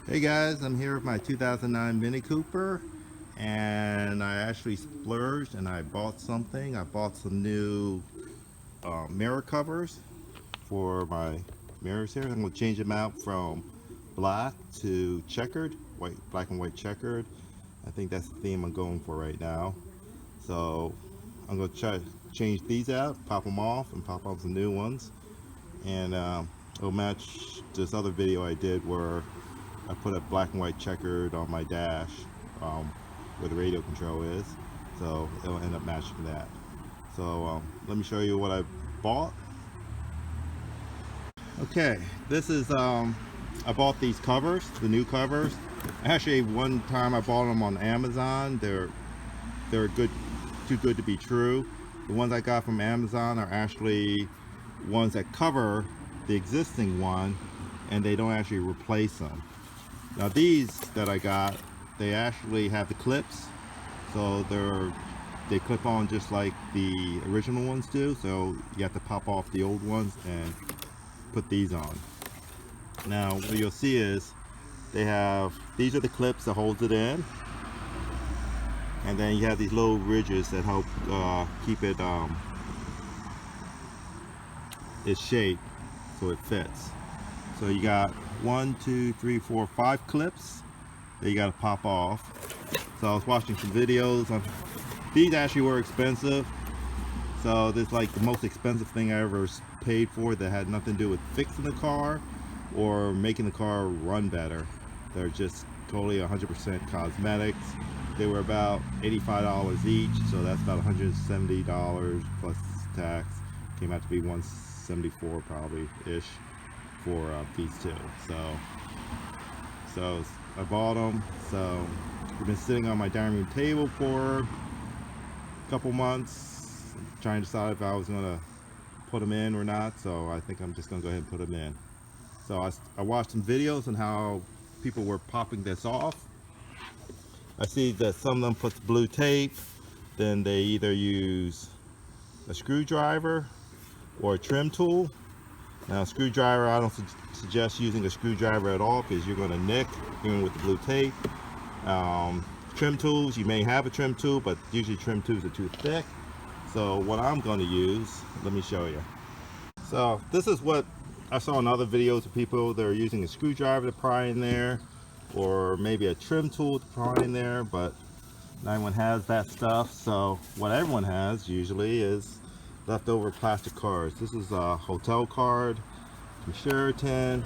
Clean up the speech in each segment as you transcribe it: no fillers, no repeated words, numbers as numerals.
Hey guys, I'm here with my 2009 Mini Cooper, and I actually splurged and I bought something. I bought some new mirror covers for my mirrors here. I'm going to change them out from black to checkered, black and white checkered. I think that's the theme I'm going for right now. So I'm going to try to change these out, pop them off, and pop on some new ones. And it'll match this other video I did where I put a black and white checkered on my dash um, where the radio control is, so it'll end up matching that. So let me show you what I bought. Okay, this is I bought these covers, the new covers. Actually, one time I bought them on Amazon. They're good, too good to be true. The ones I got from Amazon are actually ones that cover the existing one, and they don't actually replace them. Now these that I got, they actually have the clips, so they clip on just like the original ones do. So you have to pop off the old ones and put these on. Now what you'll see is these are the clips that holds it in, and then you have these little ridges that help keep it its shape so it fits. So you got 1, 2, 3, 4, 5 clips that you got to pop off. So I was watching some videos on these. Actually were expensive. So this is like the most expensive thing I ever paid for that had nothing to do with fixing the car or making the car run better. They're just totally 100% cosmetics. They were about $85 each, so that's about $170 plus tax. Came out to be $174 probably ish for these two. So I bought them. So they've been sitting on my dining room table for a couple months, trying to decide if I was gonna put them in or not. So I think I'm just gonna go ahead and put them in. So I watched some videos on how people were popping this off. I see that some of them put blue tape, then they either use a screwdriver or a trim tool. Now, a screwdriver, I don't suggest using a screwdriver at all because you're going to nick even with the blue tape. Trim tools, you may have a trim tool, but usually trim tools are too thick. So what I'm going to use, let me show you. So this is what I saw in other videos of people that are using a screwdriver to pry in there, or maybe a trim tool to pry in there, but not everyone has that stuff. So what everyone has usually is leftover plastic cards. This is a hotel card from Sheraton.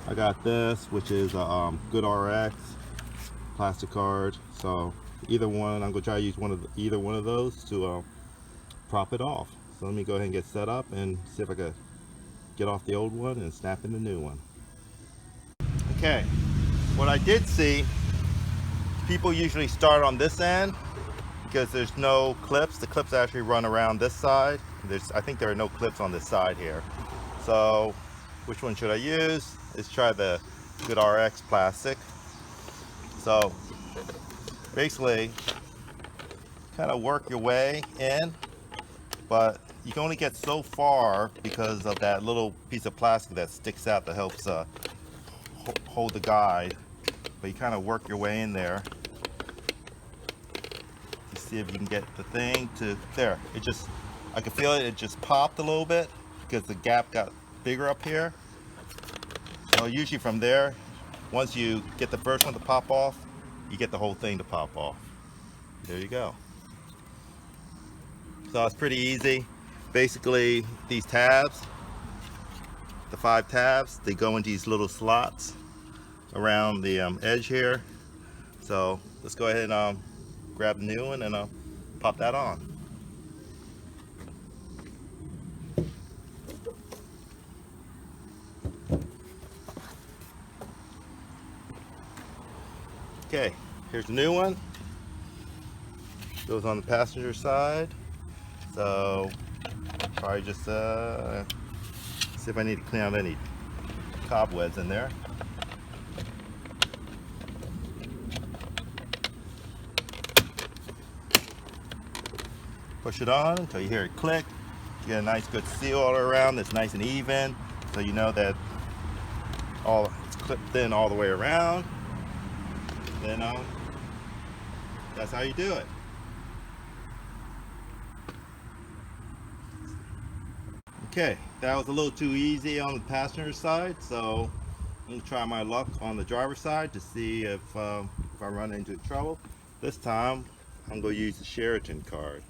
I got this, which is a Good RX plastic card. So either one, I'm gonna try to use either one of those to prop it off. So let me go ahead and get set up and see if I can get off the old one and snap in the new one. Okay, what I did see, people usually start on this end because there's no clips. The clips actually run around this side. I think there are no clips on this side here. So which one should I use? Let's try the Good RX plastic. So basically kind of work your way in, but you can only get so far because of that little piece of plastic that sticks out that helps hold the guide. But you kind of work your way in there to see if you can get the thing to there. I can feel it just popped a little bit because the gap got bigger up here. So usually from there, once you get the first one to pop off, you get the whole thing to pop off. There you go. So it's pretty easy. Basically, these tabs, the 5 tabs, they go into these little slots around the edge here. So let's go ahead and grab the new one and pop that on. Okay, here's the new one. Goes on the passenger side. So probably just see if I need to clean out any cobwebs in there. Push it on until you hear it click. You get a nice good seal all around that's nice and even, so you know that it's clipped in all the way around. Then that's how you do it. Okay, that was a little too easy on the passenger side, so I'm gonna try my luck on the driver's side to see if I run into trouble. This time I'm gonna use the Sheraton card.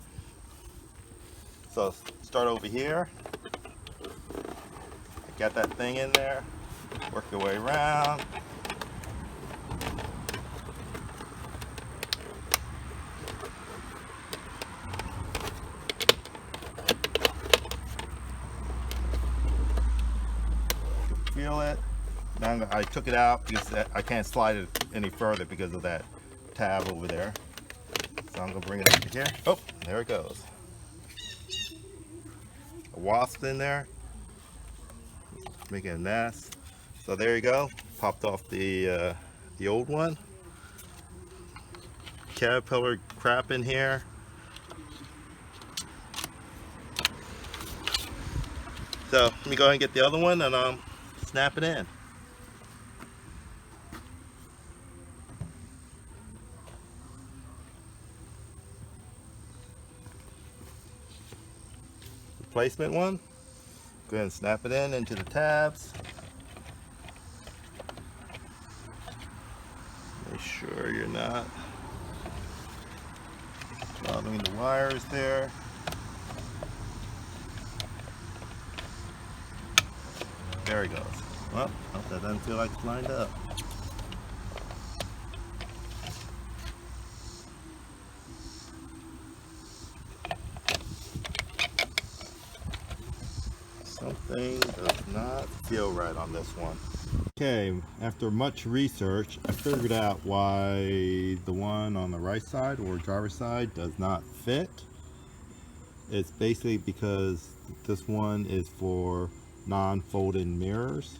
So start over here. Got that thing in there. Work your way around. Feel it. Now I took it out because I can't slide it any further because of that tab over there. So I'm gonna bring it over here. Oh, there it goes. A wasp in there, making a nest. So there you go. Popped off the old one. Caterpillar crap in here. So let me go ahead and get the other one and snap it in. Replacement one. Go ahead and snap it in into the tabs. Make sure you're not bothering the wires there. There he goes. Well, that doesn't feel like it's lined up. Something does not feel right on this one. Okay, after much research, I figured out why the one on the right side or driver's side does not fit. It's basically because this one is for non-fold-in mirrors,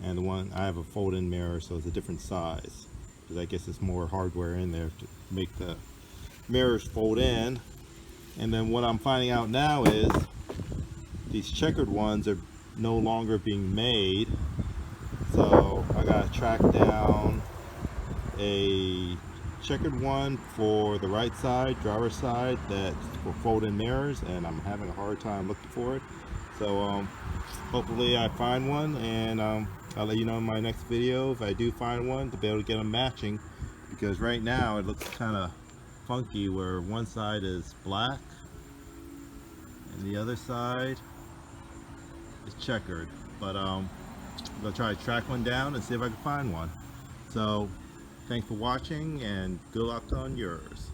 and the one I have a fold-in mirror, so it's a different size. Because I guess there's more hardware in there to make the mirrors fold in. And then what I'm finding out now is these checkered ones are no longer being made, so I gotta track down a checkered one for the right side, driver's side, that's for fold-in mirrors, and I'm having a hard time looking for it. So hopefully I find one, and I'll let you know in my next video if I do find one, to be able to get them matching, because right now it looks kind of funky where one side is black and the other side is checkered. But I'm gonna try to track one down and see if I can find one. So thanks for watching, and good luck on yours.